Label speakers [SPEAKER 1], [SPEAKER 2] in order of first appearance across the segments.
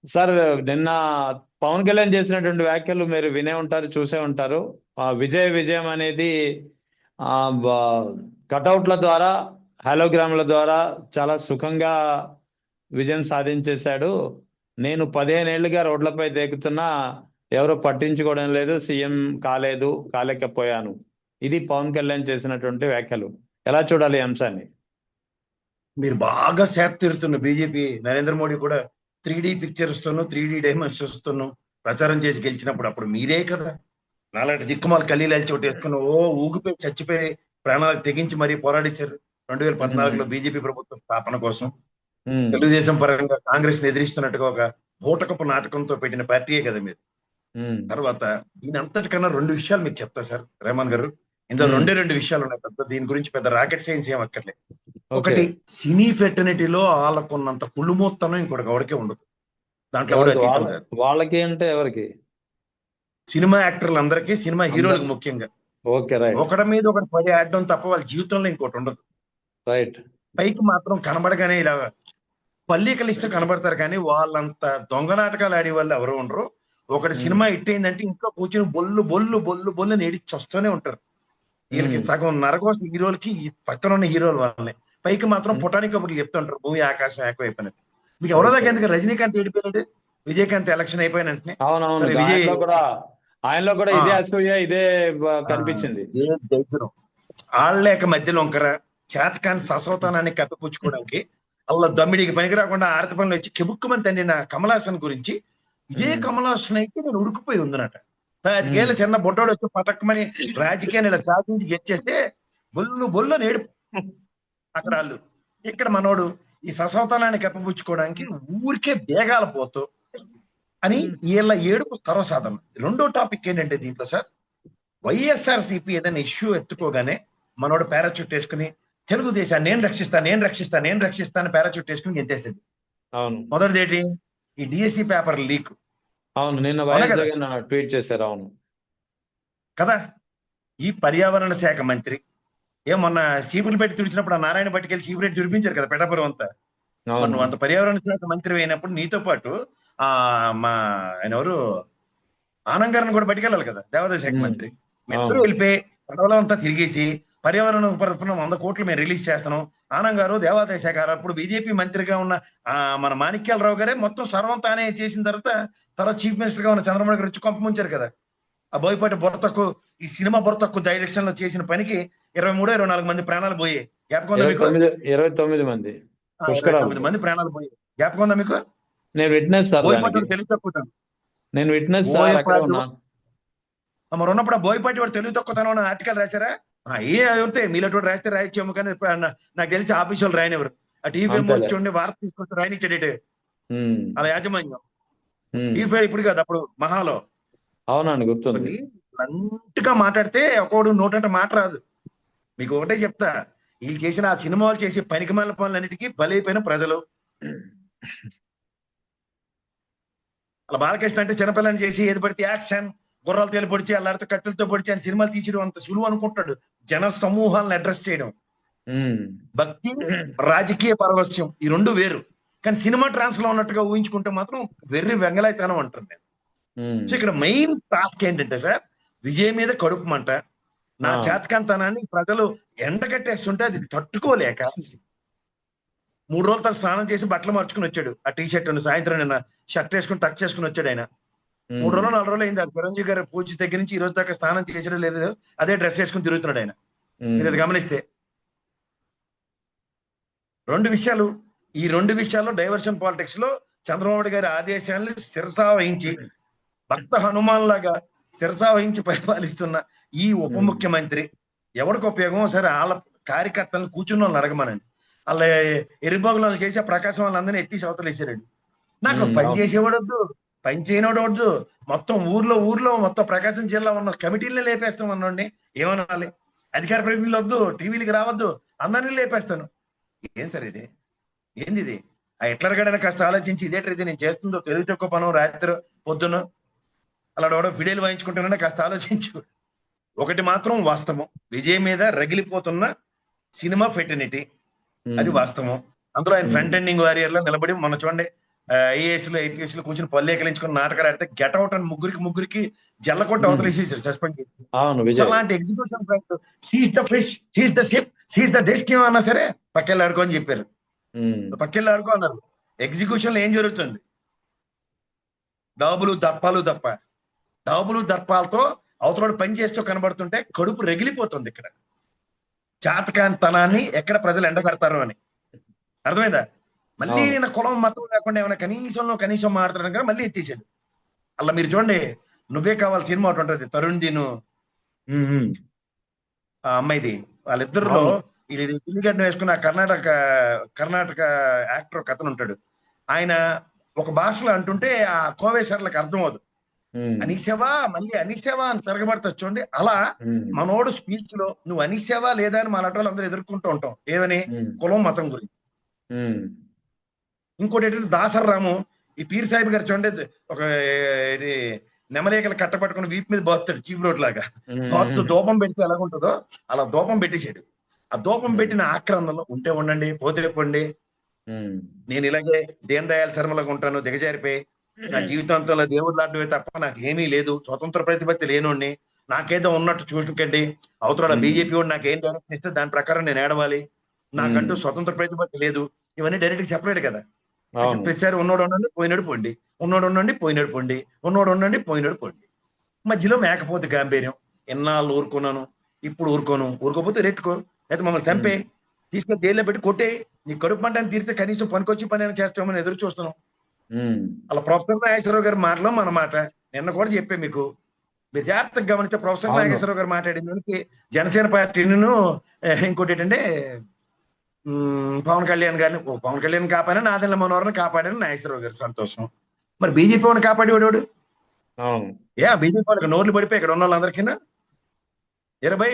[SPEAKER 1] Sir, నిన్న పవన్ కళ్యాణ్ చేసినటువంటి వ్యాఖ్యలు మీరు వినే ఉంటారు, చూసే ఉంటారు. విజయం అనేది ఆ కటౌట్ల ద్వారా, హాలోగ్రామ్ల ద్వారా చాలా సుఖంగా విజయం సాధించేశాడు. నేను 15 ఏళ్లుగా రోడ్లపై దేకుతున్నా, ఎవరు పట్టించుకోవడం లేదు, సీఎం కాలేకపోయాను. ఇది పవన్ కళ్యాణ్ చేసినటువంటి వ్యాఖ్యలు. ఎలా చూడాలి ఈ అంశాన్ని?
[SPEAKER 2] మీరు బాగా సేద తీరుతున్న బీజేపీ నరేంద్ర మోడీ కూడా 3D పిక్చర్స్ తోను 3D డైమెన్షన్స్ తోను ప్రచారం చేసి గెలిచినప్పుడు అప్పుడు మీరే కదా నాలాంటి దిక్కుమాల కల్లీలాల్చి చోటు వేసుకుని ఊగిపోయి చచ్చిపోయి ప్రాణాలకు తెగించి మరీ పోరాడించారు 2014లో బీజేపీ ప్రభుత్వ స్థాపన కోసం. తెలుగుదేశం పరంగా కాంగ్రెస్ ని ఎదిరిస్తున్నట్టుగా ఒక బూటకపు నాటకంతో పెట్టిన పార్టీయే కదా మీరు. తర్వాత దీని అంతటికన్నా 2 విషయాలు మీకు చెప్తా సార్ రెహమాన్ గారు. ఇందులో రెండు విషయాలు ఉన్నాయి. పెద్ద దీని గురించి పెద్ద రాకెట్ సైన్స్ ఏం అక్కర్లేదు. ఒకటి, సినీ ఫెటర్నిటీలో వాళ్ళకున్నంత కుళ్ళుమోత్తనం ఇంకోటి ఎవరికే ఉండదు. దాంట్లో కూడా అతీతం కాదు.
[SPEAKER 1] వాళ్ళకి అంటే ఎవరికి?
[SPEAKER 2] సినిమా యాక్టర్లు అందరికీ, సినిమా హీరోలకు ముఖ్యంగా.
[SPEAKER 1] Okay, right.
[SPEAKER 2] ఒకటి మీద ఒకటి పడి ఆడడం తప్ప వాళ్ళ జీవితంలో ఇంకోటి ఉండదు.
[SPEAKER 1] రైట్.
[SPEAKER 2] పైకి మాత్రం కనబడగానే ఇలా పల్లీకలిస్తూ కనబడతారు, కానీ వాళ్ళంత దొంగ నాటకాలు ఆడే వాళ్ళు ఎవరు ఉండరు. ఒకటి సినిమా హిట్ అయిందంటే ఇంట్లో కూర్చొని బొల్లు బొల్లు బొల్లు బొల్లు నేడిచి వస్తూనే ఉంటారు. వీళ్ళకి సగం నరకోస హీరోలకి పక్కన ఉన్న హీరోల వాళ్ళని, పైకి మాత్రం పుటానికి కబుర్లు చెప్తుంటారు భూమి ఆకాశం ఎక్కువైపోయినట్టు. మీకు ఎవరో దాకా ఎందుకు రజనీకాంత్ ఏడిపోయినాడు, విజయకాంత్ ఎలక్షన్ అయిపోయిన వెంటనే.
[SPEAKER 1] ఆయనలో కూడా ఇదే అసూయ, ఇదే కనిపించింది.
[SPEAKER 2] ఆళ్ళలేక మధ్యలో ఒకర చేతకాని ససవతానాన్ని కప్పిపుచ్చుకోవడానికి అలా దమ్మిడికి పనికి రాకుండా ఆరతి పనులు వచ్చి కెబుక్కుమని తండ్రిన కమలాసన్ గురించి, ఇదే కమలాసన్ అయితే నేను ఉడికిపోయి ఉందనట. 5 చిన్న బొట్టోడు వచ్చి పటక్కమని రాజకీయాన్ని ఇలా సాధించి గెచ్చేస్తే బొల్లు బొల్లు నేడు అక్కడ వాళ్ళు. ఇక్కడ మనోడు ఈ ససవతానాన్ని కప్పిపుచ్చుకోవడానికి ఊరికే బేగాల పోతూ అని వీళ్ళ ఏడుపు తరసాధన. రెండో టాపిక్ ఏంటంటే దీంట్లో సార్, వైఎస్ఆర్సీపీ ఏదైనా ఇష్యూ ఎత్తుకోగానే మనోడు పారాచూట్ వేసుకుని తెలుగుదేశాన్ని నేను రక్షిస్తా అని పారాచూట్ వేసుకుని గెంతేసింది.
[SPEAKER 1] అవును.
[SPEAKER 2] మొదటిది ఏంటి? ఈ డిఎస్సి పేపర్ లీక్.
[SPEAKER 1] అవును, నిన్న ట్వీట్ చేశారు. అవును
[SPEAKER 2] కదా. ఈ పర్యావరణ శాఖ మంత్రి మొన్న చీపులు పెట్టి తుడిచినప్పుడు ఆ నారాయణ పట్టుకెళ్ళి చీపులు పెట్టి తుడిపించారు కదా పెటాపురం అంతా. నువ్వు అంత పర్యావరణ శాఖ మంత్రి అయినప్పుడు నీతో పాటు మా ఆయన ఎవరు ఆనంగారిని కూడా పట్టుకెళ్ళాలి కదా, దేవాదాయ శాఖ మంత్రి. ఇద్దరు వెళ్ళిపోయి పడవలో అంతా తిరిగేసి పర్యావరణ తరఫున 100 కోట్లు మేము రిలీజ్ చేస్తున్నాం. ఆనంద్ గారు దేవాదాయ శాఖ అప్పుడు బీజేపీ మంత్రిగా ఉన్న మన మాణిక్యాలరావు గారే మొత్తం సర్వం తానే చేసిన తర్వాత చీఫ్ మినిస్టర్ గా ఉన్న చంద్రబాబు గారు వచ్చి కొంపముంచారు కదా. ఆ బోయపాటి బొరతక్కు, ఈ సినిమా బొరతక్కు డైరెక్షన్ లో చేసిన పనికి 23-24 మంది ప్రాణాలు పోయాయి. జ్ఞాపకం ఉందా మీకు?
[SPEAKER 1] 29 మంది
[SPEAKER 2] 29 మంది ప్రాణాలు పోయాయి. జ్ఞాపకం ఉందా మీకు?
[SPEAKER 1] నేను విట్నెస్ సార్.
[SPEAKER 2] బోయపాటి తెలివి తక్కువ.
[SPEAKER 1] నేను విట్నెస్
[SPEAKER 2] మరి ఉన్నప్పుడు బోయపాటి వాడు తెలుగు తక్కువతనం ఆర్టికల్ రాశారా? అయితే మీలో రాస్తే రాయొచ్చేమో, కానీ నాకు తెలిసి ఆఫీసు వాళ్ళు రాయనివ్వరు. ఆ టీవీ చూడండి వార్త తీసుకొచ్చి రాయనిచ్చాడు అలా యాజమాన్యం. టీవీ ఇప్పుడు కాదు, అప్పుడు మహాలో.
[SPEAKER 1] అవునండి, గుర్తుంది.
[SPEAKER 2] లంటుగా మాట్లాడితే ఒకడు నోటంటే మాట రాదు. మీకు ఒకటే చెప్తా, వీళ్ళు చేసిన ఆ సినిమా వాళ్ళు చేసే పనికిమాల పనులన్నిటికీ బలైపోయిన ప్రజలు. అలా బాలకృష్ణ అంటే చిన్నపిల్లని చేసి ఏది పడితే యాక్షన్, గుర్రాలు తేలి పొడిచి అల్లాడితే కత్తులతో పొడిచి అని సినిమాలు తీసేయడం అంత సులువు అనుకుంటాడు. జన సమూహాలను అడ్రస్ చేయడం. భక్తి, రాజకీయ పారవస్యం ఈ రెండు వేరు. కానీ సినిమా ట్రాన్స్ లో ఉన్నట్టుగా ఊహించుకుంటే మాత్రం వెర్రి వెంగళాయితనం అంటారు నేను. సో ఇక్కడ మెయిన్ టాస్క్ ఏంటంటే సార్, విజయ్ మీద కడుపు మంట, నా చేతకంతనాన్ని ప్రజలు ఎండగట్టేస్తుంటే అది తట్టుకోలేక 3 రోజుల తర్వాత స్నానం చేసి బట్టలు మార్చుకుని వచ్చాడు. ఆ టీ షర్ట్ సాయంత్రం నిన్న షర్ట్ వేసుకుని టక్ చేసుకుని వచ్చాడు ఆయన. 3 రోజులు 4 రోజులు అయింది. చిరంజీవి గారి పూజ దగ్గర నుంచి ఈ రోజు దాకా స్నానం చేసడం లేదు, అదే డ్రెస్ వేసుకుని తిరుగుతున్నాడు ఆయన. మీరు అది గమనిస్తే 2 విషయాలు. ఈ 2 విషయాల్లో డైవర్షన్ పాలిటిక్స్ లో చంద్రబాబు గారి ఆదేశాలను శిరసా వహించి, భక్త హనుమాన్ లాగా శిరసా వహించి పరిపాలిస్తున్న ఈ ఉప ముఖ్యమంత్రి ఎవరికి ఉపయోగం? సరే, వాళ్ళ కార్యకర్తలను కూర్చున్న వాళ్ళని అడగమనండి. వాళ్ళ ఎరిబోగులను చేసి ఆ ప్రకాశం వాళ్ళందరినీ ఎత్తి అవతలు వేసాడు. నాకు పని చేసేవాడు వద్దు, పని చేయనోడు వద్దు, మొత్తం ఊర్లో మొత్తం ప్రకాశం జిల్లా ఉన్న కమిటీలనే లేపేస్తాం అన్నోడిని ఏమనాలి? అధికార ప్రతినిధులు వద్దు, టీవీలకి రావద్దు, అందరినీ లేపేస్తాను. ఏం సార్ ఇది? ఏంది ఇది? ఆ హిట్లర్ గడన కాస్త ఆలోచించి ఇదేటైతే నేను చేస్తుందో తెలివి తక్కువ పనం రాత్రి పొద్దున అలా ఫిడేలు వాయించుకుంటున్నా కాస్త ఆలోచించు. ఒకటి మాత్రం వాస్తవం, విజయ్ మీద రగిలిపోతున్న సినిమా ఫెటర్నిటీ అది వాస్తవం. అందులో ఆయన ఫ్రంట్ ఎండింగ్ వారియర్ లో నిలబడి మొన్న చూడండి ఐఏఎస్లు ఐపీఎస్లు కూర్చొని పల్లేకలించుకుని నాటకాలు ఆడితే గెట్అవుట్ అని ముగ్గురికి జల్లకొట్టి
[SPEAKER 1] ఉమ్.
[SPEAKER 2] అవతలేసేసారు, సస్పెండ్ చేసి.
[SPEAKER 1] అవును
[SPEAKER 2] సో
[SPEAKER 1] విజయ్.
[SPEAKER 2] అలాంటి execution seize the fish, seize the ship, seize the desk అన్నా సరే పక్కెళ్ళి ఆడుకో అని చెప్పారు.
[SPEAKER 1] ఉమ్.
[SPEAKER 2] పక్కెళ్ళి ఆడుకో అన్నారు. ఎగ్జిక్యూషన్ లో ఏం జరుగుతుంది? డాబులు దప్పాలు తప్ప. డాబులు దర్పాలతో అవతల పని చేస్తూ కనబడుతుంటే కడుపు రగిలిపోతుంది. ఇక్కడ చాతకాంతనాన్ని ఎక్కడ ప్రజలు ఎండగడతారు అని అర్థమైందా? మళ్ళీ
[SPEAKER 1] అవును.
[SPEAKER 2] నేను కులం మతం లేకుండా ఏమైనా కనీసం మాట్లాడతాను కదా, మళ్ళీ ఎత్తేసాడు. అలా మీరు చూడండి, నువ్వే కావాలి సినిమా ఒకటి ఉంటది, తరుణ్ దీను
[SPEAKER 1] ఉమ్, ఉమ్.
[SPEAKER 2] ఆ అమ్మాయిది. వాళ్ళిద్దరిలో
[SPEAKER 1] అవును.
[SPEAKER 2] ఈ పిల్లిగడ్డ వేసుకున్న కర్ణాటక యాక్టర్ ఒక అతను ఉంటాడు. ఆయన ఒక భాషలో అంటుంటే ఆ కోవేశ్వర్లకు అర్థం అవదు.
[SPEAKER 1] ఉమ్,
[SPEAKER 2] అనీసేవా మళ్ళీ అనీసేవా అని తిరగబడతా చూడండి. అలా
[SPEAKER 1] ఉమ్,
[SPEAKER 2] మనోడు స్పీచ్ లో నువ్వు అనీసేవా లేదా అని మన అటోళ్ళు అందరూ ఎదుర్కొంటూ ఉంటాం. ఏమని?
[SPEAKER 1] ఉమ్,
[SPEAKER 2] కులం మతం గురించి.
[SPEAKER 1] ఉమ్,
[SPEAKER 2] ఇంకోటి ఏంటంటే దాసర్ రాము, ఈ పీర్ సాహిబ్ గారు చూడండి, ఒక ఇది నెమలేకలు కట్టపట్టుకుని వీపు మీద బాస్తాడు చీప్ రోడ్ లాగా. బాత్తు
[SPEAKER 1] ఉమ్,
[SPEAKER 2] దూపం పెడితే ఎలాగుంటుందో అలా దూపం పెట్టేశాడు. ఆ దూపం
[SPEAKER 1] ఉమ్,
[SPEAKER 2] పెట్టిన ఆక్రందంలో ఉంటే ఉండండి, పోతే పోండి,
[SPEAKER 1] ఉమ్,
[SPEAKER 2] నేను ఇలాగే దీన్ దయాళ్ శర్మలాగా ఉంటాను దిగజారిపోయి, నా జీవితాంతంలో దేవుడు లాంటివే తప్ప నాకు ఏమీ లేదు, స్వతంత్ర ప్రతిపత్తి లేనోడిని, నాకేదో ఉన్నట్టు చూసుకండి, అవతల
[SPEAKER 1] ఉమ్,
[SPEAKER 2] బీజేపీ వాడు నాకు ఏం డైరెక్షన్ ఇస్తే దాని ప్రకారం నేను ఏడవాలి, నాకంటూ స్వతంత్ర ప్రతిపత్తి లేదు, ఇవన్నీ డైరెక్ట్ చెప్పలేడు కదా. అంటే
[SPEAKER 1] అవును.
[SPEAKER 2] ప్రతిసారి ఉన్నోడు ఉండండి పోయినాడు పోండి, ఉన్నోడు ఉండండి పోయినాడు పోండి, ఉన్నోడు ఉండండి పోయినాడు పోండి. మధ్యలో మేకపోతే గాంభీర్యం. ఎన్నాళ్ళు ఊరుకున్నాను, ఇప్పుడు ఊరుకోపోతే రెట్టుకో, అయితే మమ్మల్ని చంపే,
[SPEAKER 1] ఉమ్,
[SPEAKER 2] తీసుకొని జైల్లో పెట్టి కొట్టే, నీ కడుపు మంటని తీరితే కనీసం పనికొచ్చి పని అయినా చేస్తామని ఎదురు చూస్తున్నాం.
[SPEAKER 1] ఉమ్.
[SPEAKER 2] అలా ప్రొఫెసర్ నాగేశ్వరరావు గారి మాటలో మన మాట. నిన్న కూడా చెప్పే మీకు, మీరు జాగ్రత్తగా గమనిస్తే ప్రొఫెసర్
[SPEAKER 1] అవును.
[SPEAKER 2] నాగేశ్వరరావు గారు మాట్లాడిన దానికి జనసేన పార్టీను ఇంకోటి ఏంటంటే పవన్ కళ్యాణ్ గారిని, పవన్ కళ్యాణ్ కాపాడినా నాదెండ్ల మనోహర్ని కాపాడాను నాగేశ్వరరావు గారు, సంతోషం. మరి బీజేపీ వాడిని కాపాడేవాడు
[SPEAKER 1] అవును.
[SPEAKER 2] బీజేపీ వాళ్ళకి నోర్లు పడిపోయి ఇక్కడ ఉన్న వాళ్ళందరికీ 20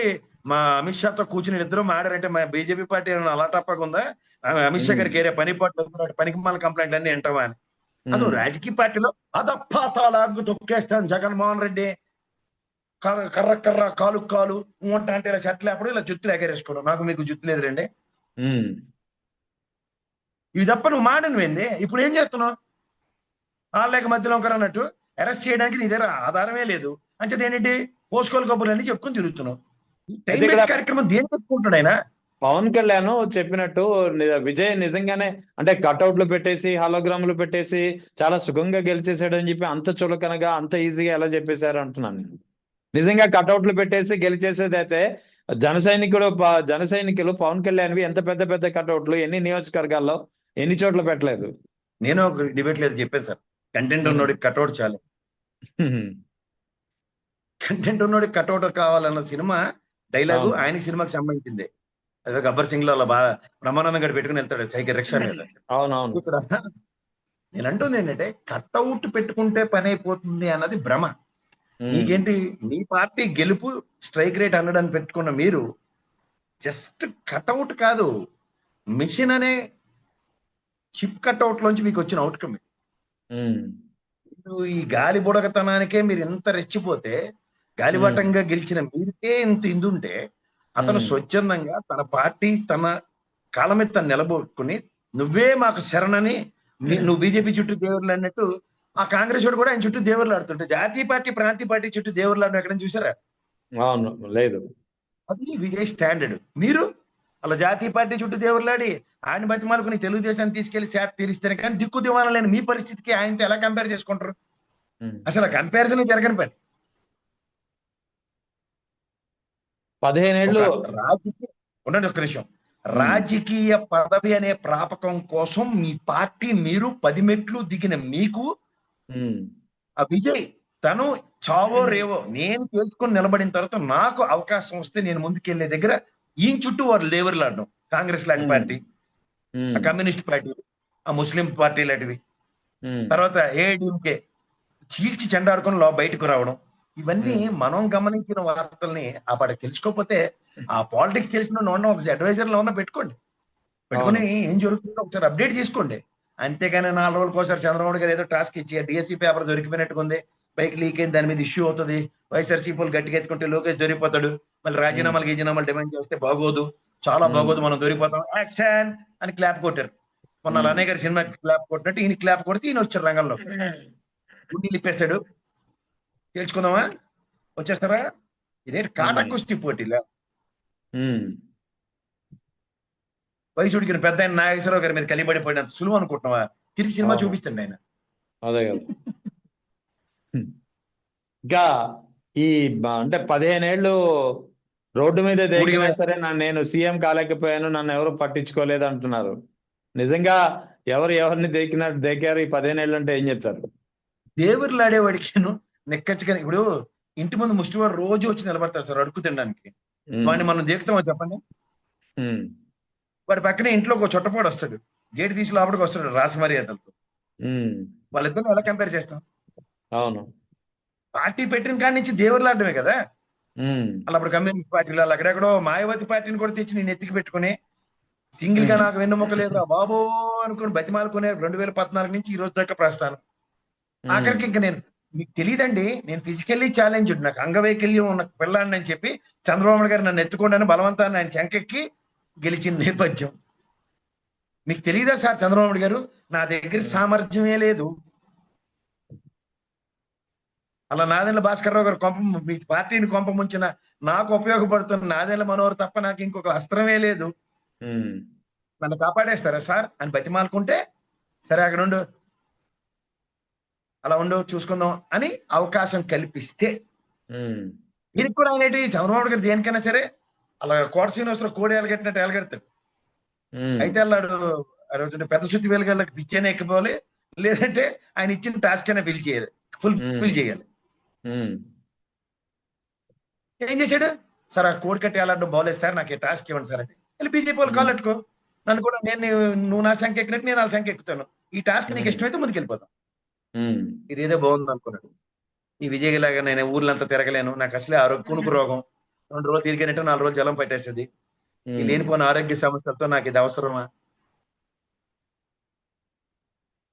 [SPEAKER 2] మా అమిత్ షాతో కూర్చుని ఇద్దరు మాడారంటే మా బీజేపీ పార్టీ అలా టప్పగా ఉందా? అమిత్ షా
[SPEAKER 1] ఉమ్,
[SPEAKER 2] గారికి ఏరే పని పాటు పనికి మాల కంప్లైంట్లు అన్ని వింటావా అని. అసలు
[SPEAKER 1] ఉమ్,
[SPEAKER 2] రాజకీయ పార్టీలో అదప్పాతాలాగు తొక్కేస్తాను జగన్మోహన్ రెడ్డి, కర్ర కాలు అంటే ఇలా చెట్లు అప్పుడు ఇలా జుత్తులు ఎగరేసుకోవడం, నాకు మీకు జుత్తు లేదు రండి,
[SPEAKER 1] ఉమ్.
[SPEAKER 2] ఇవి తప్ప నువ్వు మాడనివేంది. ఇప్పుడు ఏం చేస్తున్నావు? వాళ్ళకి మధ్యలో ఒకరు అన్నట్టు అరెస్ట్ చేయడానికి నీ దగ్గర ఆధారమే లేదు, అంచేది ఏంటంటే పోసుకోలు కబుర్లు అన్ని చెప్పుకొని తిరుగుతున్నావు. టైం
[SPEAKER 1] అయితే ఇక్కడ
[SPEAKER 2] వేస్ట్ కార్యక్రమం దేని చెప్పుకుంటాడు ఆయన?
[SPEAKER 1] పవన్ కళ్యాణ్ చెప్పినట్టు విజయ్ నిజంగానే అంటే కట్అవుట్లు పెట్టేసి హాలోగ్రాములు పెట్టేసి చాలా సుఖంగా గెలిచేసాడని చెప్పి అంత చులకనగా అంత ఈజీగా ఎలా చెప్పేశారు అంటున్నాను నేను. నిజంగా కట్అవుట్లు పెట్టేసి గెలిచేసేది అయితే జన సైనికులు పవన్ కళ్యాణ్వి ఎంత పెద్ద పెద్ద కట్అవుట్లు ఎన్ని నియోజకవర్గాల్లో ఎన్ని చోట్ల పెట్టలేదు.
[SPEAKER 2] నేను ఒక డిబేట్ లేదు చెప్పాను సార్, కంటెంట్
[SPEAKER 1] ఉమ్,
[SPEAKER 2] ఉన్నోడికి కట్అవుట్ చాలు.
[SPEAKER 1] ఉమ్,
[SPEAKER 2] కంటెంట్ ఉన్నోడికి కట్అవుట్ కావాలన్న సినిమా డైలాగు
[SPEAKER 1] అవును.
[SPEAKER 2] ఆయన సినిమాకి సంబంధించింది. అదే గబ్బర్ సింగ్ లో అలా బాగా బ్రహ్మానందం గడి పెట్టుకుని వెళ్తాడు సైకిల్ రిక్షా మీద.
[SPEAKER 1] అవునవును.
[SPEAKER 2] ఇక్కడ నేను అంటుంది ఏంటంటే కట్అవుట్ పెట్టుకుంటే పని అయిపోతుంది అన్నది భ్రమ.
[SPEAKER 1] ఉమ్,
[SPEAKER 2] నీకేంటి, నీ పార్టీ గెలుపు స్ట్రైక్ రేట్ 100 అని పెట్టుకున్న మీరు జస్ట్ కట్అవుట్ కాదు, మిషన్ అనే చిప్ కట్అవుట్ లోంచి మీకు వచ్చిన అవుట్కమ్ ఇది.
[SPEAKER 1] ఉమ్,
[SPEAKER 2] ఈ గాలి బుడగతనానికే మీరు ఎంత రెచ్చిపోతే, గాలివటంగా గెలిచిన మీరికే ఇంత ఇందుంటే, అతను
[SPEAKER 1] ఉమ్,
[SPEAKER 2] స్వచ్ఛందంగా తన పార్టీ తన కాళ్ళ మీద తను నిలబొట్టుకుని నువ్వే మాకు శరణని, నువ్వు బీజేపీ చుట్టూ దేవుళ్ళు అన్నట్టు ఆ కాంగ్రెస్ వాడు కూడా ఆయన చుట్టూ దేవుళ్ళు ఆడుతుంటే, జాతీయ పార్టీ ప్రాంతీయ పార్టీ చుట్టూ దేవుళ్ళు ఆడడం ఎక్కడైనా చూసారా?
[SPEAKER 1] అవును లేదు.
[SPEAKER 2] అది విజయ్ స్టాండర్డ్. మీరు అలా జాతీయ పార్టీ చుట్టూ దేవుళ్ళాడి ఆయన బతిమాలుకుని తెలుగుదేశాన్ని తీసుకెళ్లి శాట్ తీరిస్తేనే కానీ దిక్కు దివాణం లేని మీ పరిస్థితికి ఆయనతో ఎలా కంపేర్ చేసుకుంటారు?
[SPEAKER 1] ఉమ్.
[SPEAKER 2] అసలు కంపారిజన్ జరగని పని.
[SPEAKER 1] 15
[SPEAKER 2] ఒక
[SPEAKER 1] ఏళ్ళు.
[SPEAKER 2] రాజకీయ ఉండండి ఒక్క నిమిషం, రాజకీయ పదవి అనే ప్రాపకం కోసం మీ పార్టీ మీరు 10 మెట్లు దిగిన మీకు ఆ విజయ్ తను చావో రేవో నేను తెలుసుకొని నిలబడిన తర్వాత నాకు అవకాశం వస్తే నేను ముందుకెళ్లే దగ్గర ఈయన చుట్టూ వారు లేవర్లాడడం, కాంగ్రెస్ లాంటి పార్టీ, ఆ కమ్యూనిస్ట్ పార్టీ, ఆ ముస్లిం పార్టీ లాంటివి, తర్వాత ఏఐడిఎంకే చీల్చి చెండాడుకొని బయటకు రావడం, ఇవన్నీ మనం గమనించిన వార్తల్ని అప్పటి తెలుసుకోకపోతే ఆ పాలిటిక్స్ తెలిసిన ఒక అడ్వైజర్ లో ఉన్న పెట్టుకొని ఏం జరుగుతుందో ఒకసారి అప్డేట్ చేసుకోండి. అంతేగాని 4 రోజులకు ఒకసారి చంద్రబాబు గారు ఏదో టాస్క్ ఇచ్చి డిఎస్సీ పేపర్ దొరికిపోయినట్టుకుంది, పైకి లీక్ అయింది, దాని మీద ఇష్యూ అవుతుంది, వైఎస్ఆర్సీపీలు గట్టిగా ఎత్తుకుంటే లోకేష్ దొరికిపోతాడు, మళ్ళీ రాజీనామాలు డిమాండ్ చేస్తే బాగోదు, చాలా బాగోదు, మనం దొరికిపోతాం, యాక్షన్ అని క్లాప్ కొట్టారు. మొన్న
[SPEAKER 1] ఉమ్.
[SPEAKER 2] అన్నయ్య గారి సినిమాకి క్లాప్ కొట్టినట్టు ఈయన క్లాప్ కొడితే ఈయన వచ్చారు రంగంలో. గుండీలు ఇప్పేస్తాడు. తేల్చుకుందామా? వచ్చేస్తారా? ఇదేంటి కాటా
[SPEAKER 1] ఉమ్.
[SPEAKER 2] కుస్తీ పోటీలా?
[SPEAKER 1] ఉమ్.
[SPEAKER 2] వయసు ఉడికిన పెద్ద ఆయన నాగేశ్వరరావు గారి మీద కలిబడిపోయినంత సులువు అనుకుంటున్నావా? తిరిగి సినిమా
[SPEAKER 1] అవును,
[SPEAKER 2] చూపిస్తండి ఆయన.
[SPEAKER 1] అదే కదా. హ్మ్. ఇంకా ఈ అంటే 15 ఏళ్ళు రోడ్డు మీద దేకినా
[SPEAKER 2] ఊడిగమే
[SPEAKER 1] సరే నేను సీఎం కాలేకపోయాను, నన్ను ఎవరు పట్టించుకోలేదు అంటున్నారు. నిజంగా ఎవరిని దేకారు ఈ 15 ఏళ్ళు అంటే ఏం చెప్తారు?
[SPEAKER 2] దేవుర్లాడేవాడికి నెక్కచ్చిగా ఇప్పుడు ఇంటి ముందు ముష్టివాడు రోజు వచ్చి నిలబడతాడు సార్ అడుక్కు తినడానికి.
[SPEAKER 1] ఉమ్.
[SPEAKER 2] వాడిని మనం దేకుతామా చెప్పండి?
[SPEAKER 1] ఉమ్.
[SPEAKER 2] వాడి పక్కనే ఇంట్లో ఒక చుట్టపాడు వస్తాడు, గేట్ తీసి లోపలికి వస్తాడు రాసి మర్యాదలతో.
[SPEAKER 1] ఉమ్.
[SPEAKER 2] వాళ్ళిద్దరిని ఎలా కంపేర్ చేస్తాం?
[SPEAKER 1] అవును.
[SPEAKER 2] పార్టీ పెట్టిన కాడి నుంచి దేవుర్లాడమే కదా.
[SPEAKER 1] ఉమ్.
[SPEAKER 2] అలా అప్పుడు కమ్యూనిస్ట్ పార్టీలు అలా అక్కడెక్కడో మాయావతి పార్టీని కూడా తెచ్చి నేను ఎత్తికి పెట్టుకుని సింగిల్ గా
[SPEAKER 1] ఉమ్.
[SPEAKER 2] నాకు వెన్నుముక్క లేదురా బాబో అనుకుని బతిమాలుకునే 2014 నుంచి ఈ రోజు దాకా ప్రస్థానం.
[SPEAKER 1] ఉమ్.
[SPEAKER 2] ఆఖరికి ఇంకా నేను మీకు తెలియదండి, నేను ఫిజికల్లీ ఛాలెంజ్, నాకు అంగవైకల్యం ఉన్న పిల్లాడిని అని చెప్పి చంద్రబాబు నాయుడు గారు నన్ను ఎత్తుకోండి బలవంతాన్ని ఆయన శంకెక్కి గెలిచిన నేపథ్యం మీకు తెలియదా సార్? చంద్రబాబు నాయుడు గారు నా దగ్గర సామర్థ్యమే లేదు. అలా నాదెండ్ల భాస్కర్ రావు గారు మీ పార్టీని కొంప ముంచిన నాకు ఉపయోగపడుతున్న నాదెండ్ల మనోహర్ తప్ప నాకు ఇంకొక అస్త్రమే లేదు,
[SPEAKER 1] ఉమ్.
[SPEAKER 2] నన్ను కాపాడేస్తారా సార్ అని బతిమాలుకుంటే, సరే అక్కడ ఉండు, అలా ఉండు చూసుకుందాం అని అవకాశం కల్పిస్తే,
[SPEAKER 1] ఉమ్.
[SPEAKER 2] దీనికి కూడా అనేటి చంద్రబాబు గారు దేనికైనా సరే అలా కోట శ్రీనివాసరావు కోడి ఎలగట్టినట్టు ఎలగెడతాడు.
[SPEAKER 1] ఉమ్.
[SPEAKER 2] అయితే అల్లాడు ఆ రోజు పెద్ద శుద్ధి వెలుగళ్ళకి పిచ్చైనా ఎక్కిపోవాలి, లేదంటే ఆయన ఇచ్చిన టాస్క్ అయినా ఫిల్ చేయాలి, ఫుల్ఫిల్ చేయాలి.
[SPEAKER 1] ఉమ్.
[SPEAKER 2] ఏం చేశాడు? సార్ ఆ కోడి కట్టి వెళ్ళడం బాగోలేదు సార్, నాకు ఈ టాస్క్ ఇవ్వండి సార్ అంటే వెళ్ళి బీజేపీ వాళ్ళు కాల్
[SPEAKER 1] ఉమ్.
[SPEAKER 2] పెట్టుకో, నన్ను కూడా నువ్వు నా సంఖ్య ఎక్కినట్టు నేను వాళ్ళ సంఖ్య ఎక్కుతాను, ఈ టాస్క్ నీకు
[SPEAKER 1] ఉమ్.
[SPEAKER 2] ఇష్టమైతే ముందుకెళ్ళిపోతాం.
[SPEAKER 1] ఉమ్.
[SPEAKER 2] ఇదేదో బాగుంది అనుకున్నాడు. ఈ విజయలాగా నేను ఊర్లంతా తిరగలేను, నాకు అసలే కునుకు రోగం, 2 రోజులు తిరిగినట్టు 4 రోజులు జలం పట్టేస్తుంది, ఈ
[SPEAKER 1] ఉమ్.
[SPEAKER 2] లేనిపోయిన ఆరోగ్య సమస్యలతో నాకు ఇది అవసరమా?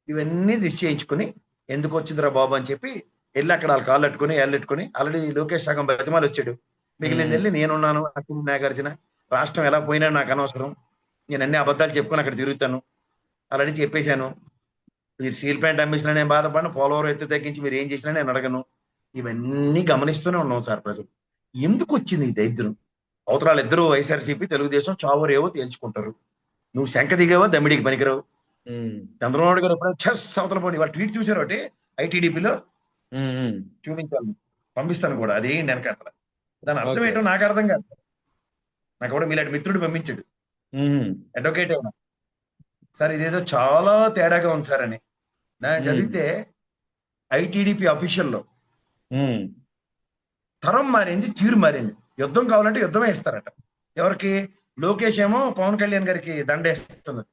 [SPEAKER 2] ఇవన్నీ నిశ్చయించుకుని ఎందుకు వచ్చిందిరా బాబు అని చెప్పి వెళ్ళి అక్కడ వాళ్ళు కాళ్ళు ఎల్లెట్టుకుని ఆల్రెడీ లోకేష్ సగం బతిమాలు వచ్చాడు, మిగిలింది వెళ్ళి నేనున్నాను అశ్విని నాగార్జున, రాష్ట్రం ఎలా పోయినా నాకు అనవసరం, నేను అన్ని అబద్ధాలు చెప్పుకొని అక్కడ తిరుగుతాను ఆల్రెడీ చెప్పేశాను, మీరు స్టీల్ ప్లాంట్ అమ్మేసినా నేను బాధపడను, పోలవరం ఎత్తి తగ్గించి మీరు ఏం చేసినా నేను అడగను. ఇవన్నీ గమనిస్తూనే ఉన్నాం సార్ ప్రజలు. ఎందుకు వచ్చింది ఈ దరిద్రం? అవతరాలు ఇద్దరు వైఎస్ఆర్సీపీ తెలుగుదేశం చావరేవో తేల్చుకుంటారు, నువ్వు శంక దిగావో దమ్మిడికి పనికిరావు.
[SPEAKER 1] ఉమ్.
[SPEAKER 2] చంద్రబాబు గారు ఎప్పుడైనా చెస్ అవతల పోటీ వాళ్ళు ట్వీట్ చూసారు ఒకటి ఐటీడీపీలో
[SPEAKER 1] ఉమ్.
[SPEAKER 2] చూపించాలి, పంపిస్తాను కూడా, అది వెనక దాని అర్థం
[SPEAKER 1] ఓకే.
[SPEAKER 2] ఏంటో నాకు అర్థం కాదు. నాకు కూడా మీలాంటి మిత్రుడు పంపించాడు,
[SPEAKER 1] ఉమ్.
[SPEAKER 2] అడ్వకేట్ అయినా, సార్ ఇదేదో చాలా తేడాగా ఉంది సార్ అని. నాకు చదివితే ఐటీడీపీ అఫీషియల్లో
[SPEAKER 1] ఉమ్.
[SPEAKER 2] తరం మారింది, తీరు మారింది. యుద్ధం కావాలంటే యుద్ధమే ఇస్తారట. ఎవరికి? లోకేష్ ఏమో పవన్ కళ్యాణ్ గారికి దండేస్తున్నది.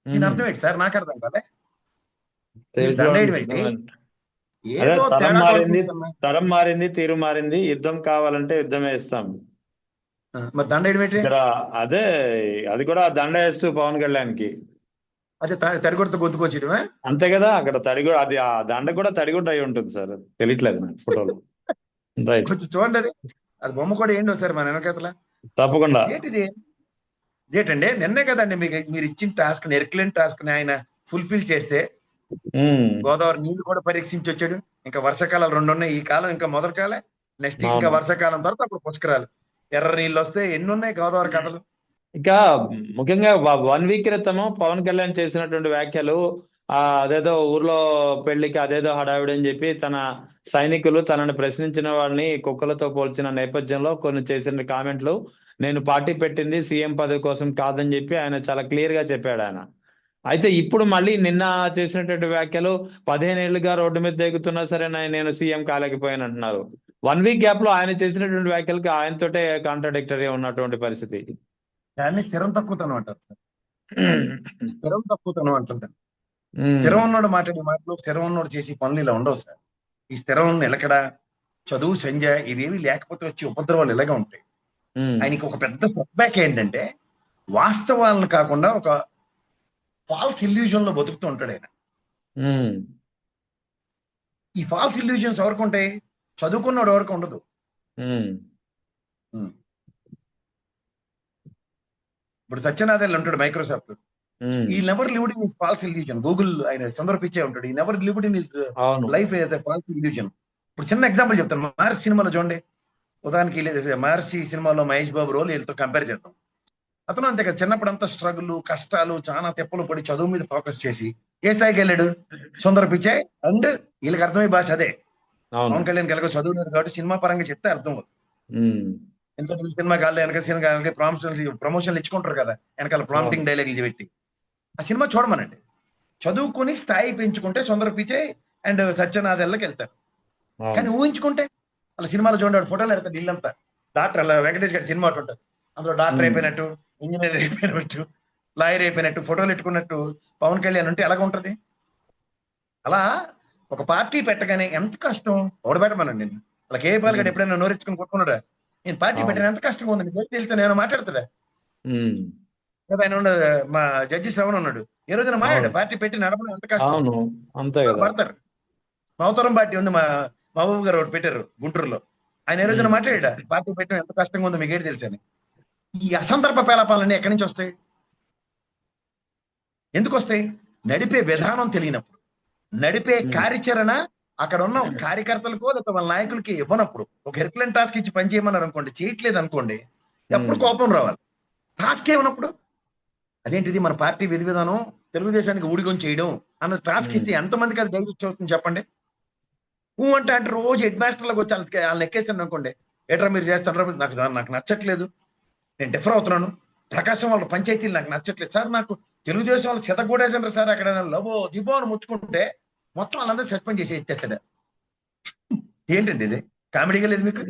[SPEAKER 2] దీని అర్థం ఏంటి సార్? నాకు అర్థం కాలే. మీరు దండేయడం ఏంటి?
[SPEAKER 1] అదే
[SPEAKER 2] ఏదో
[SPEAKER 1] తరం
[SPEAKER 2] తేడా
[SPEAKER 1] మారింది,
[SPEAKER 2] కొడుకుంటున్నా.
[SPEAKER 1] తరం మారింది, తీరు మారింది, యుద్ధం కావాలంటే యుద్ధమే ఇస్తాం.
[SPEAKER 2] మరి దండేయడం ఏంటి?
[SPEAKER 1] ఇక్కడ అదే, అది కూడా దండ వేస్తూ పవన్ కళ్యాణ్కి
[SPEAKER 2] అదే తడిగొడత గొంతుకొచ్చేయడమే.
[SPEAKER 1] అంతే కదా. అక్కడ తడిగుడు, అది ఆ దండ కూడా తడిగుడ్డ అయి ఉంటుంది సార్, తెలియట్లేదు నాకు ఫోటోలో. రైట్,
[SPEAKER 2] కొంచెం చూడండి, అది అది బొమ్మ కూడా ఏంటో సార్ మన వెనకతల.
[SPEAKER 1] తప్పకుండా.
[SPEAKER 2] ఏంటిది? ఇదేంటండి? నిన్నే కదండి మీరు ఇచ్చిన టాస్క్, ఎర్క్లెన్ టాస్క్ ని ఆయన ఫుల్ఫిల్ చేస్తే
[SPEAKER 1] ఉమ్.
[SPEAKER 2] గోదావరి నీళ్లు కూడా పరీక్షించి వచ్చాడు. ఇంకా వర్షాకాలాలు 2 ఉన్నాయి, ఈ కాలం ఇంకా మొదటి కాలే, నెక్స్ట్ ఇంకా
[SPEAKER 1] అవును.
[SPEAKER 2] వర్షాకాలం తర్వాత అప్పుడు పుష్కరాలు, ఎర్ర నీళ్ళు వస్తే ఎన్ని ఉన్నాయి గోదావరి కథలు.
[SPEAKER 1] ఇంకా ముఖ్యంగా 1 వీక్ క్రితము పవన్ కళ్యాణ్ చేసినటువంటి వ్యాఖ్యలు, అదేదో ఊర్లో పెళ్లికి అదేదో హడావిడి అని చెప్పి తన సైనికులు తనని ప్రశ్నించిన వాడిని కుక్కలతో పోల్చిన నేపథ్యంలో కొన్ని చేసిన కామెంట్లు, నేను పార్టీ పెట్టింది సీఎం పదవి కోసం కాదని చెప్పి ఆయన చాలా క్లియర్ గా చెప్పాడు ఆయన. అయితే ఇప్పుడు మళ్ళీ నిన్న చేసినటువంటి వ్యాఖ్యలు, 15 ఏళ్లుగా రోడ్డు మీద దిగుతున్నా సరే నేను సీఎం కాలేకపోయాను అంటున్నారు. 1 వీక్ గ్యాప్ లో ఆయన చేసినటువంటి వ్యాఖ్యలకి ఆయనతోటే కాంట్రాడిక్టరీ ఉన్నటువంటి పరిస్థితి.
[SPEAKER 2] దాన్ని స్థిరం తక్కువతనం అంటారు సార్. స్థిరం తక్కువతనం అంటుంది.
[SPEAKER 1] ఉమ్.
[SPEAKER 2] స్థిరం ఉన్నోడు మాట్లాడే మాటలు, స్థిరం ఉన్నోడు చేసే పనులు ఇలా ఉండవు సార్. ఈ స్థిరం నిలకడ, చదువు, సంధ్య ఇవేవి లేకపోతే వచ్చే ఉపద్రవాలు ఇలాగే ఉంటాయి.
[SPEAKER 1] ఉమ్.
[SPEAKER 2] ఆయనకి ఒక పెద్ద సెట్బ్యాక్ ఏంటంటే వాస్తవాలను కాకుండా ఒక ఫాల్స్ ఇల్యూజన్ లో బతుకుతూ ఉంటాడు ఆయన.
[SPEAKER 1] ఉమ్.
[SPEAKER 2] ఈ ఫాల్స్ ఇల్యూజన్స్ ఎవరికి ఉంటాయి? చదువుకున్నాడు ఎవరికి ఉండదు.
[SPEAKER 1] ఉమ్.
[SPEAKER 2] ఇప్పుడు సత్యనాథన్ ఉంటాడు Microsoft, he never lived in his false illusion. Google ఆయన సుందర్ పిచ్చే ఉంటాడు. He never lived in his
[SPEAKER 1] అవును.
[SPEAKER 2] Life as a false illusion. ఇప్పుడు చిన్న ఎగ్జాంపుల్ చెప్తాను. మహర్షి సినిమాలో చూడండి, ఉదాహరణకి మహర్షి సినిమాలో మహేష్ బాబు రోల్ వీళ్ళతో కంపేర్ చేద్దాం. అతను అంతే కదా, చిన్నప్పుడు అంతా స్ట్రగుల్, కష్టాలు, చాలా తెప్పలు పడి చదువు మీద ఫోకస్ చేసి ఏ స్థాయికి వెళ్ళాడు? సుందర్ పిచ్చే. అండ్ వీళ్ళకి అర్థమయ్యే భాష అదే.
[SPEAKER 1] అవును.
[SPEAKER 2] పవన్ కళ్యాణ్ కనుక చదువు లేదు కాబట్టి సినిమా పరంగా చెప్తే అర్థం అవుతుంది.
[SPEAKER 1] ఉమ్.
[SPEAKER 2] ఎందుకంటే సినిమా కాళ్ళు వెనక సినిమా ప్రమోషన్లు ఇచ్చుకుంటారు కదా, వెనకాల
[SPEAKER 1] అవును.
[SPEAKER 2] ప్రాంప్టింగ్ డైలాగులు పెట్టి. ఆ సినిమా చూడమనండి. చదువుకుని స్థాయి పెంచుకుంటే సుందర్ పిచ్చే అండ్ సత్యనాథెళ్ళకి వెళ్తారు. కానీ
[SPEAKER 1] అవును.
[SPEAKER 2] ఊహించుకుంటే అలా సినిమాలో చూడండి, ఫోటోలు పెడతాడు ఇల్లంతా. డాక్టర్ అలా వెంకటేష్ గారి సినిమా ఒకటి ఉంటుంది, అందులో డాక్టర్
[SPEAKER 1] ఉమ్.
[SPEAKER 2] అయిపోయినట్టు, ఇంజనీర్ అయిపోయినట్టు, లాయర్ అయిపోయినట్టు ఫోటోలు పెట్టుకున్నట్టు పవన్ కళ్యాణ్ ఉంటే ఎలాగ ఉంటది? అలా ఒక పార్టీ పెట్టగానే ఎంత కష్టం ఓడబెట్టమనండి. నేను అలా కేపాల్ గడు
[SPEAKER 1] ఉమ్.
[SPEAKER 2] ఎప్పుడైనా నోరెచ్చుకుని కొట్టుకున్నాడా? నేను పార్టీ
[SPEAKER 1] అవును.
[SPEAKER 2] పెట్టిన ఎంత కష్టంగా ఉంది నీకు తెలుసు, నేను మాట్లాడుతాడా?
[SPEAKER 1] ఉమ్.
[SPEAKER 2] లేదా ఆయన ఉన్న మా జడ్జి శ్రవణ్ ఉన్నాడు, ఏ రోజున మాట్లాడు
[SPEAKER 1] అవును.
[SPEAKER 2] పార్టీ పెట్టి నడపడం ఎంత కష్టం.
[SPEAKER 1] అవును. అంతే
[SPEAKER 2] వాళ్ళు
[SPEAKER 1] కదా.
[SPEAKER 2] పడతారు. మవతరం పార్టీ ఉంది, మా బాబు గారు ఒకటి పెట్టారు గుంటూరులో. ఆయన ఏ రోజున
[SPEAKER 1] ఉమ్.
[SPEAKER 2] మాట్లాడా పార్టీ పెట్టడం ఎంత కష్టంగా ఉందో మీకేంటి తెలుసు అని? ఈ అసందర్భ పేలాపాలన్నీ ఎక్కడి నుంచి వస్తాయి? ఎందుకు వస్తాయి? నడిపే విధానం తెలియనప్పుడు, నడిపే
[SPEAKER 1] ఉమ్.
[SPEAKER 2] కార్యాచరణ అక్కడ ఉన్న కార్యకర్తలకో లేదా వాళ్ళ నాయకులకి ఇవ్వనప్పుడు, ఒక హెల్ప్లైన్ టాస్క్ ఇచ్చి పని చేయమన్నారు అనుకోండి, చేయట్లేదు అనుకోండి, ఎప్పుడు
[SPEAKER 1] ఉమ్.
[SPEAKER 2] కోపం రావాలి. టాస్క్ ఏమన్నప్పుడు అదేంటిది మన పార్టీ విధి విధానం తెలుగుదేశానికి ఊడిగం చేయడం అన్న టాస్క్ ఇస్తే
[SPEAKER 1] ఉమ్.
[SPEAKER 2] ఎంతమందికి అది డైజెస్ట్ అవుతుంది చెప్పండి? అంటే రోజు హెడ్ మాస్టర్లకు వచ్చి వాళ్ళని ఎక్కేసాను అనుకోండి, ఏట్రా మీరు చేస్తారా, నాకు నచ్చట్లేదు, నేను డిఫర్ అవుతున్నాను, ప్రకాశం వాళ్ళ పంచాయతీలు నాకు నచ్చట్లేదు సార్, నాకు తెలుగుదేశం వాళ్ళు చెతగూడేసారు సార్, అక్కడ లబో దిబో అని ముట్టుకుంటే మొత్తం వాళ్ళందరూ సస్పెండ్ చేసి ఎత్తేస్తాడు. ఏంటండి ఇది? కామెడీగా లేదు మీకు?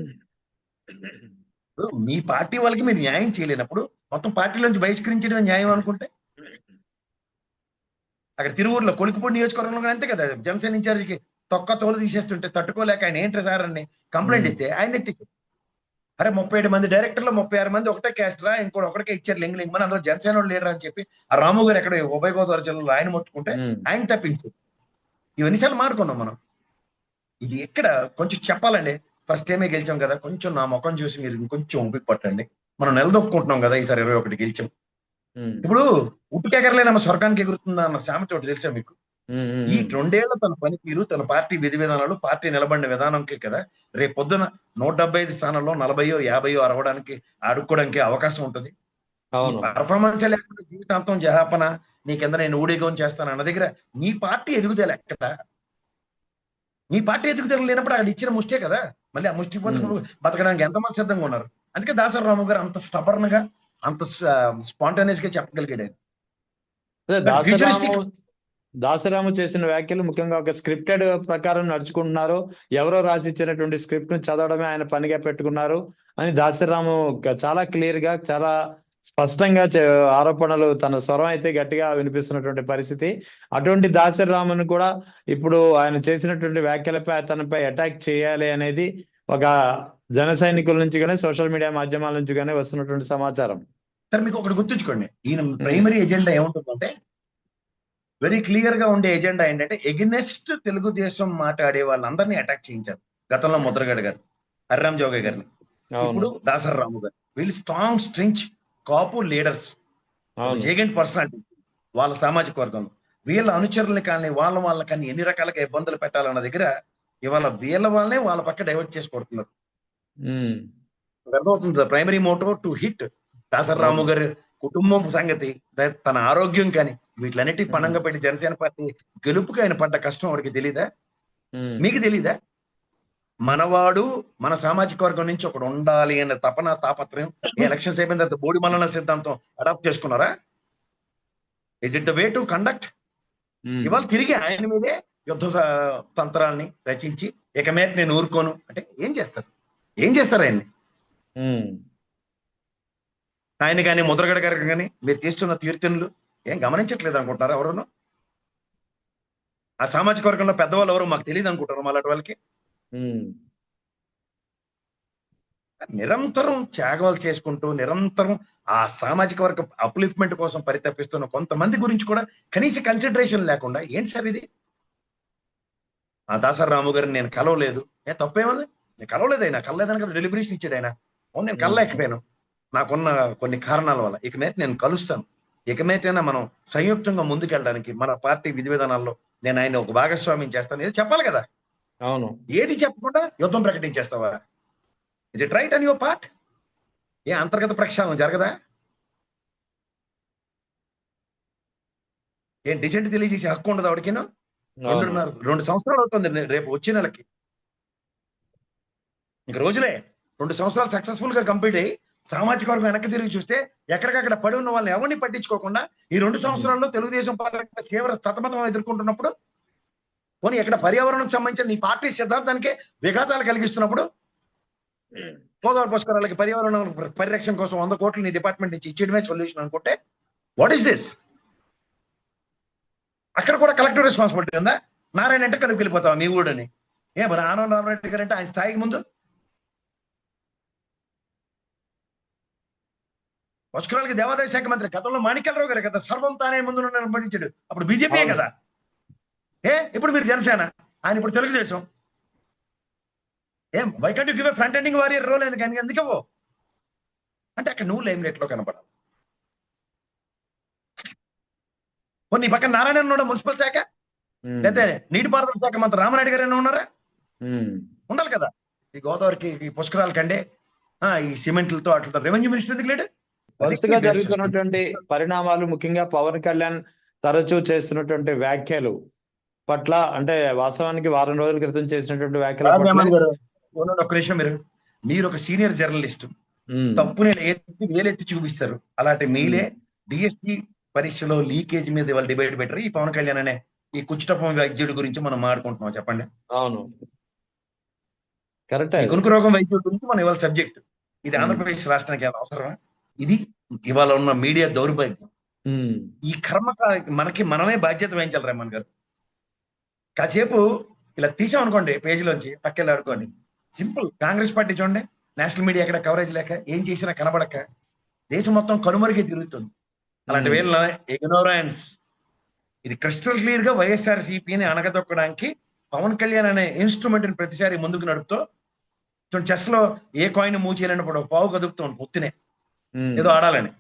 [SPEAKER 2] ఇప్పుడు మీ పార్టీ వాళ్ళకి మీరు న్యాయం చేయలేనప్పుడు మొత్తం పార్టీలోంచి బహిష్కరించడం న్యాయం అనుకుంటే, అక్కడ తిరువూరులో కొలికిపూడి నియోజకవర్గంలో కూడా అంతే కదా, జనసేన ఇన్ఛార్జికి తొక్క తోలు తీసేస్తుంటే తట్టుకోలేక ఆయన ఏంటి సార్ అని కంప్లైంట్
[SPEAKER 1] ఉమ్.
[SPEAKER 2] ఇస్తే ఆయన ఎత్తి, అరే 37 మంది డైరెక్టర్లు 36 మంది ఒకటే క్యాస్టరా, ఇంకోటి ఒకటికే ఇచ్చారు లింగ్ మన అందులో జనసేన లీడర్ అని చెప్పి ఆ రాము గారు ఎక్కడ ఉభయ గోదావరి జిల్లాలో ఆయన మొత్తుకుంటే
[SPEAKER 1] ఉమ్.
[SPEAKER 2] ఆయన తప్పించి ఇవన్నీసార్లు మాడుకున్నాం మనం. ఇది ఎక్కడ కొంచెం చెప్పాలండి. ఫస్ట్ టైమే గెలిచాం కదా, కొంచెం నా ముఖం చూసి మీరు ఇంకొంచెం ఓపిక పట్టండి. మనం నిలదొక్కుంటున్నాం కదా, ఈసారి 21 గెలిచాం.
[SPEAKER 1] ఉమ్.
[SPEAKER 2] ఇప్పుడు ఉట్టుకెగరలేనమ్మ స్వర్గానికి ఎగురుతుందా అన్న సామెత ఒకటి తెలుసా మీకు?
[SPEAKER 1] ఉమ్.
[SPEAKER 2] ఈ
[SPEAKER 1] ఉమ్.
[SPEAKER 2] 2 ఏళ్ల తన పనితీరు, తన పార్టీ విధి విధానాలు, పార్టీ నిలబడిన విధానంకే కదా రేపు పొద్దున 175 స్థానాల్లో 40 50 అరవడానికి అడుక్కోవడానికి అవకాశం ఉంటుంది. ఈ
[SPEAKER 1] అవును.
[SPEAKER 2] పర్ఫార్మెన్స్ లేకుండా జీవితాంతం జహాపన నీ కింద నేను ఊడిగం చేస్తాను అన్న దగ్గర నీ పార్టీ ఎదుగుదల ఎక్కడ? నీ పార్టీ ఎదుగుదల లేనప్పుడు అక్కడ ఇచ్చిన ముష్టే కదా, మళ్ళీ ఆ ముష్టి
[SPEAKER 1] ఉమ్.
[SPEAKER 2] బతకడానికి ఎంతమంది సిద్ధంగా ఉన్నారు? అందుకే దాసరి రాము గారు అంత స్టబర్న్ గా, అంత స్పాంటేనియస్ గా చెప్పగలిగాడు ఆయన.
[SPEAKER 1] అదే
[SPEAKER 2] బట్
[SPEAKER 1] దాసరాము
[SPEAKER 2] ఫ్యూచరిస్టిక్
[SPEAKER 1] దాసరాము చేసిన వ్యాఖ్యలు ముఖ్యంగా ఒక స్క్రిప్టెడ్ ప్రకారం నడుచుకుంటున్నారు, ఎవరో రాసి ఇచ్చినటువంటి స్క్రిప్ట్ ను చదవడమే ఆయన పనిగా పెట్టుకున్నారు అని దాసరాము చాలా క్లియర్ గా, చాలా స్పష్టంగా ఆరోపణలు, తన స్వరం అయితే గట్టిగా వినిపిస్తున్నటువంటి పరిస్థితి. అటువంటి దాసరామును కూడా ఇప్పుడు ఆయన చేసినటువంటి వ్యాఖ్యలపై అతనిపై అటాక్ చేయాలి అనేది ఒక జన సైనికుల నుంచి కానీ సోషల్ మీడియా మాధ్యమాల నుంచి కానీ వస్తున్నటువంటి సమాచారం.
[SPEAKER 2] సార్ మీకు ఒకటి గుర్తుంచుకోండి, ఈయన
[SPEAKER 1] ఉమ్.
[SPEAKER 2] ప్రైమరీ ఎజెండా ఏముంటుందంటే, వెరీ క్లియర్ గా ఉండే ఎజెండా ఏంటంటే ఎగ్నెస్ట్ తెలుగుదేశం మాట్లాడే వాళ్ళందరినీ అటాక్ చేయించారు. గతంలో ముద్రగడ గారు, హరిరామ్ జోగయ్య గారిని,
[SPEAKER 1] అవును.
[SPEAKER 2] ఇప్పుడు దాసరి రాము గారు. వీళ్ళు స్ట్రాంగ్ స్ట్రించ్ కాపు లీడర్స్, ఒక
[SPEAKER 1] అవును.
[SPEAKER 2] జేగెంట్ పర్సనాలిటీస్ వాళ్ళ సామాజిక వర్గంలో. వీళ్ళ అనుచరుల్ని కానీ వాళ్ళని కానీ ఎన్ని రకాలుగా ఇబ్బందులు పెట్టాలన్న దగ్గర ఇవాళ వీళ్ళ వాళ్ళనే వాళ్ళ పక్క డైవర్ట్ చేసి కొడుతున్నారు.
[SPEAKER 1] ఉమ్.
[SPEAKER 2] అర్థమవుతుంది. Primary motto to hit Dasari Ramu
[SPEAKER 1] అవును.
[SPEAKER 2] గారి కుటుంబం సంగతి, తన ఆరోగ్యం కానీ వీటిలన్నిటి
[SPEAKER 1] ఉమ్.
[SPEAKER 2] పణంగా పెట్టి జనసేన పార్టీ గెలుపుకి ఆయన పడ్డ కష్టం వాడికి తెలీదా?
[SPEAKER 1] ఉమ్.
[SPEAKER 2] మీకు తెలీదా? మనవాడు మన సామాజిక వర్గం నుంచి ఒకడు ఉండాలి అనే తపన తాపత్రయం ఎలక్షన్స్ అయిపోయిన తర్వాత బోడి మల్లన సిద్ధాంతం అడాప్ట్ చేసుకున్నారా? Is it the way to conduct?
[SPEAKER 1] Um.
[SPEAKER 2] ఇవాళ తిరిగి ఆయన మీదే యుద్ధ తంత్రాల్ని రచించి ఇక మీద నేను ఊరుకోను అంటే ఏం చేస్తారు? ఏం చేస్తారు ఆయన్ని?
[SPEAKER 1] ఉమ్.
[SPEAKER 2] ఆయన కానీ ముద్రగడ గారు కానీ మీరు తీస్తున్న తీర్థనులు ఏం గమనించట్లేదు అనుకుంటున్నారు ఎవరును? ఆ సామాజిక వర్గంలో పెద్దవాళ్ళు ఎవరు మాకు తెలియదు అనుకుంటారు అలాంటి వాళ్ళకి?
[SPEAKER 1] ఉమ్.
[SPEAKER 2] నిరంతరం త్యాగాలు చేసుకుంటూ నిరంతరం ఆ సామాజిక వర్గ అప్లిఫ్ట్మెంట్ కోసం పరితపిస్తున్న కొంతమంది గురించి కూడా కనీస కన్సిడరేషన్ లేకుండా ఏంటి సార్ ఇది? ఆ దాసరి రాము గారిని నేను కలవలేదు, తప్పేముంది? నేను కలవలేదు, ఆయన కలలేదని కదా డెలిబరేషన్ ఇచ్చాడు ఆయన. అవును నేను
[SPEAKER 1] ఉమ్.
[SPEAKER 2] కలలేకపోయాను నాకున్న కొన్ని కారణాల వల్ల, ఇక మీద నేను కలుస్తాను. ఇకమైతేనా మనం సంయుక్తంగా ముందుకెళ్ళడానికి మన పార్టీ విధి విధానాల్లో నేను ఆయన ఒక భాగస్వామ్యం చేస్తాను ఏది చెప్పాలి కదా.
[SPEAKER 1] అవును.
[SPEAKER 2] ఏది చెప్పకుండా యుద్ధం ప్రకటించేస్తావా? Is it right on your part? ఏ అంతర్గత ప్రక్షాళన జరగదా? ఏం డిసెంట్ తెలియజేసే హక్కు ఉండదు ఆవిడకిను?
[SPEAKER 1] అవును.
[SPEAKER 2] 2 సంవత్సరాలు అవుతుంది రేపు వచ్చే నెలకి. ఇంక రోజులే 2 సంవత్సరాలు సక్సెస్ఫుల్ గా కంప్లీట్ అయ్యి సామాజిక వర్గం వెనక్కి తిరిగి చూస్తే ఎక్కడికక్కడ పడి ఉన్న వాళ్ళని ఎవరిని పట్టించుకోకుండా ఈ 2 సంవత్సరాల్లో తెలుగుదేశం పార్టీ తీవ్ర తతమతం ఎదుర్కొంటున్నప్పుడు, పోనీ ఎక్కడ పర్యావరణం సంబంధించిన నీ పార్టీ సిద్ధాంతానికే విఘాతాలు కలిగిస్తున్నప్పుడు, గోదావరి పుష్కరాలకి పర్యావరణ పరిరక్షణ కోసం 100 కోట్లు నీ డిపార్ట్మెంట్ నుంచి ఇచ్చేయడమే సొల్యూషన్ అనుకుంటే వాట్ ఈస్ దిస్? అక్కడ కూడా కలెక్టివ్ రెస్పాన్సిబిలిటీ ఉందా? నారాయణ అంటే కనుక వెళ్ళిపోతావా మీ ఊడని? మరి ఆనంద రామరెడ్డి గారు అంటే ఆయన స్థాయికి ముందు పుష్కరాలకి దేవాదాయ శాఖ మంత్రి గతంలో మాణిక్యాలరావు గారు కదా సర్వం తానే ముందు నిలబడించాడు. అప్పుడు బీజేపీ
[SPEAKER 1] అవును.
[SPEAKER 2] కదా. ఇప్పుడు మీరు జనసేన, ఆయన ఇప్పుడు Telugu Desam. Why can't you give a front ending warrior role? ఎందుకవో అంటే అక్కడ నువ్వు లైమ్ లైట్ లో కనపడాలి. నీ పక్కన నారాయణ ఉన్నాడు మున్సిపల్ శాఖ, లేకపోతే నీటిపారుదల శాఖ మంత్రి రామనాయుడు గారు ఏమైనా ఉన్నారా? ఉండాలి కదా. ఈ గోదావరికి ఈ పుష్కరాల కంటే ఈ సిమెంట్లతో అట్లతో రెవెన్యూ మినిస్టర్ ఎందుకు లేడు?
[SPEAKER 1] వరుసగా జరుగుతున్నటువంటి పరిణామాలు, ముఖ్యంగా పవన్ కళ్యాణ్ తరచూ చేస్తున్నటువంటి వ్యాఖ్యలు పట్ల, అంటే వాస్తవానికి వారం రోజుల క్రితం చేసినటువంటి వ్యాఖ్యల పట్ల
[SPEAKER 2] ఒక్క నిమిషం, మీరు ఒక సీనియర్ జర్నలిస్ట్, తప్పుని వేలెత్తి చూపిస్తారు. అలాంటి మీలే డిఎస్పీ పరీక్షలో లీకేజ్ మీద ఇవాళ డిబేట్ పెట్టారు. ఈ పవన్ కళ్యాణ్ అనే ఈ కుష్ఠపం వైద్యుడి గురించి మనం మాట్లాడుకుంటున్నాం. చెప్పండి.
[SPEAKER 1] అవును, కరెక్ట్.
[SPEAKER 2] ఈ కునుకు రోగం వైద్యుడి గురించి మనం ఇవాళ సబ్జెక్ట్. ఇది ఆంధ్రప్రదేశ్ రాష్ట్రానికి అవసరమా? ఇది ఇవాళ ఉన్న మీడియా దౌర్భాగ్యం. ఈ కర్మ మనమే బాధ్యత వహించాలి. రెహమాన్ గారు కాసేపు ఇలా తీసాం అనుకోండి పేజీలోంచి పక్కెళ్ళి ఆడుకోండి. సింపుల్. కాంగ్రెస్ పార్టీ చూడండి, నేషనల్ మీడియా ఎక్కడ కవరేజ్ లేక, ఏం చేసినా కనబడక దేశం మొత్తం కనుమరుగే తిరుగుతుంది. అలాంటి వేళ ఇగ్నోరెన్స్. ఇది క్రిస్టల్ క్లియర్ గా వైఎస్ఆర్సీపీని అణగదొక్కడానికి పవన్ కళ్యాణ్ అనే ఇన్స్ట్రుమెంట్ ని ప్రతిసారి ముందుకు నడుపుతూ, చెస్ లో ఏ కాయిన్ మూవ్ చేయలేనప్పుడు పావు కదుపుతాం పొత్తినే ఏదో ఆడాలని.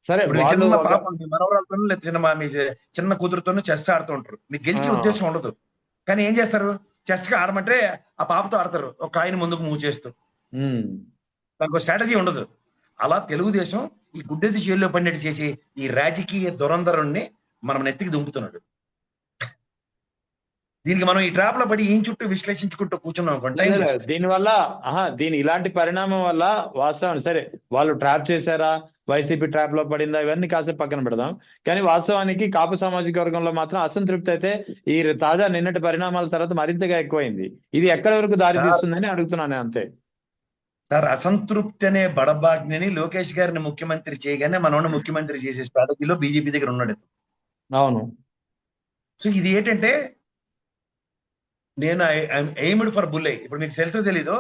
[SPEAKER 1] సరే,
[SPEAKER 2] చిన్న పాప మనవరాలతోనూ లేదా చిన్న కూతురుతోనూ చెస్ ఆడుతూ ఉంటారు. మీకు గెలిచే ఉద్దేశం ఉండదు, కానీ ఏం చేస్తారు? చెస్ గా ఆడమంటే ఆ పాపతో ఆడతారు, ఒక కాయిన్ ముందుకు మూవ్ చేస్తూ. దానికి స్ట్రాటజీ ఉండదు. అలా తెలుగుదేశం ఈ గుడ్డెది చేల్లో పడినట్టు చేసి ఈ రాజకీయ దురంధరుణ్ణి మనం నెత్తికి దుంపుతున్నాడు. దీనికి మనం ఈ ట్రాప్ లో పడి ఈయన చుట్టూ విశ్లేషించుకుంటూ కూర్చున్నాం అనుకోండి.
[SPEAKER 1] దీనివల్ల దీని ఇలాంటి పరిణామం వల్ల వాస్తవం, సరే వాళ్ళు ట్రాప్ చేశారా, వైసీపీ ట్రాప్ లో పడిందా, ఇవన్నీ కాసేపు పక్కన పెడదాం. కానీ వాస్తవానికి కాపు సామాజిక వర్గంలో మాత్రం అసంతృప్తి అయితే ఈ తాజా నిన్నటి పరిణామాల తర్వాత మరింతగా ఎక్కువైంది. ఇది ఎక్కడి వరకు దారి తీస్తుందని అడుగుతున్నాను అంతే.
[SPEAKER 2] సార్, అసంతృప్తి అనే బడబాగ్ని లోకేష్ గారిని ముఖ్యమంత్రి చేయగానే మనోడిని ముఖ్యమంత్రి చేసే స్ట్రాటజీలో బీజేపీ దగ్గర ఉన్నాడు.
[SPEAKER 1] అవును. సో
[SPEAKER 2] ఇది ఏంటంటే, నేను ఎయిమ్డ్ ఫర్ బుల్లై. ఇప్పుడు మీకు తెలుసో తెలీదు,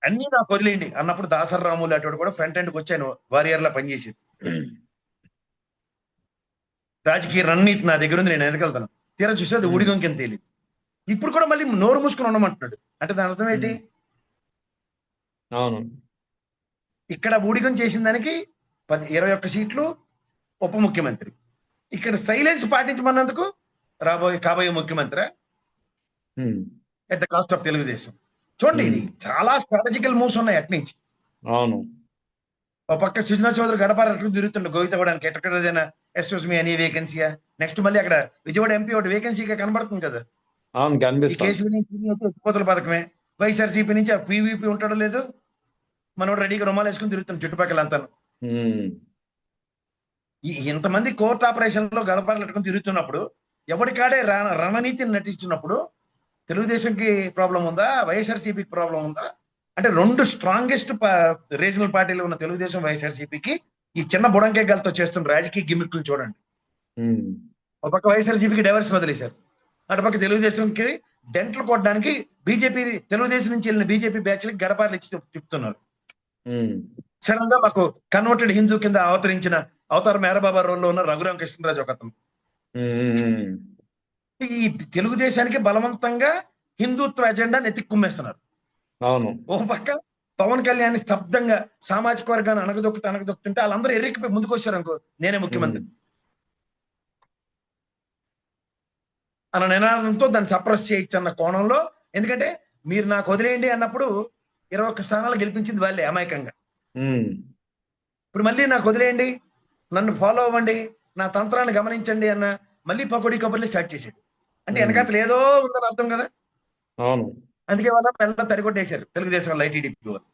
[SPEAKER 2] అన్ని నాకు వదిలేయండి అన్నప్పుడు దాసర్ రాములు అటువంటి కూడా ఫ్రంట్ ఎండ్కి వచ్చాను, వారియర్ లా పనిచేసి. రాజకీయ రణనీతి నా దగ్గర ఉంది, నేను ఎదగలుగుతాను. తీరా చూస్తే అది ఊడిగం కింద తేలింది. ఇప్పుడు కూడా మళ్ళీ నోరు మూసుకుని ఉండమంటున్నాడు. అంటే దాని అర్థం ఏంటి?
[SPEAKER 1] అవును,
[SPEAKER 2] ఇక్కడ ఊడిగం చేసిన దానికి 21 సీట్లు ఉప ముఖ్యమంత్రి, ఇక్కడ సైలెన్స్ పాటించమన్నందుకు కాబోయే ముఖ్యమంత్రి at the cost of Telugu Desam. చూడండి, ఇది చాలా స్ట్రాటజికల్ మూవ్స్ ఉన్నాయి అటు నుంచి.
[SPEAKER 1] అవును.
[SPEAKER 2] ఒక పక్క సుజనా చౌదరి గడపారట్లు తిరుగుతుండే గోవిత కూడా ఎక్కడైనా ఎస్ఎస్ మీ అని వేకెన్సీయా, నెక్స్ట్ మళ్ళీ అక్కడ విజయవాడ ఎంపీ ఒకటి వేకెన్సీగా కనబడుతుంది కదా. కేసీపీ నుంచి ఎత్తిపోతల పథకమే, వైఎస్ఆర్సీపీ నుంచి ఆ పీవీపీ ఉంటాడో లేదు, మనోడు రెడీగా రుమాలు వేసుకుని తిరుగుతాం చుట్టుపక్కల అంతా. ఇంతమంది కోర్టు ఆపరేషన్ లో గడపారట్టుకుని తిరుగుతున్నప్పుడు, ఎవరికాడే రణనీతిని నటిస్తున్నప్పుడు తెలుగుదేశంకి ప్రాబ్లం ఉందా, వైఎస్ఆర్సీపీకి ప్రాబ్లం ఉందా? అంటే 2 స్ట్రాంగెస్ట్ రీజనల్ పార్టీలు ఉన్న తెలుగుదేశం వైఎస్ఆర్సీపీకి ఈ చిన్న బుడంకేగలతో చేస్తున్న రాజకీయ గిమ్మిక్లు చూడండి. ఒక పక్క వైఎస్ఆర్సీపీకి డైవర్స్ వదిలేశారు, అటుపక్క తెలుగుదేశంకి డెంట్లు కొట్టడానికి బీజేపీ, తెలుగుదేశం నుంచి వెళ్ళిన బీజేపీ బ్యాచ్లకి గడపార్లు ఇచ్చి తిప్పుతున్నారు. సడన్ గా మాకు కన్వర్టెడ్ హిందూ కింద అవతరించిన అవతార మేరబాబా రోల్లో ఉన్న రఘురామ కృష్ణరాజు ఒక అతను. ఈ తెలుగుదేశానికి బలవంతంగా హిందుత్వ ఎజెండా నెత్తిక్కుమ్మేస్తున్నారు.
[SPEAKER 1] అవును.
[SPEAKER 2] ఒక పక్క పవన్ కళ్యాణ్ స్తబ్దంగా సామాజిక వర్గాన్ని అణగదొక్కుంటే వాళ్ళందరూ ఎర్రెక్కిపోయి ముందుకు వచ్చారు అనుకో, నేనే ముఖ్యమంత్రి అన్న నినాదంతో దాన్ని సప్రెస్ చేయొచ్చు అన్న కోణంలో. ఎందుకంటే మీరు నాకు వదిలేయండి అన్నప్పుడు 21 స్థానాలు గెలిపించింది వాళ్ళే అమాయకంగా. ఇప్పుడు మళ్ళీ నాకు వదిలేయండి, నన్ను ఫాలో అవ్వండి, నా తంత్రాన్ని గమనించండి అన్న మళ్ళీ పకోడీ కబుర్లు స్టార్ట్ చేశాడు. అంటే వెనకాతలు ఏదో ఉందని అర్థం కదా.
[SPEAKER 1] అవును.
[SPEAKER 2] అందుకే వాళ్ళ తడిగొట్టేశారు తెలుగుదేశం వాళ్ళు, ఐటీడీపీ వాళ్ళు.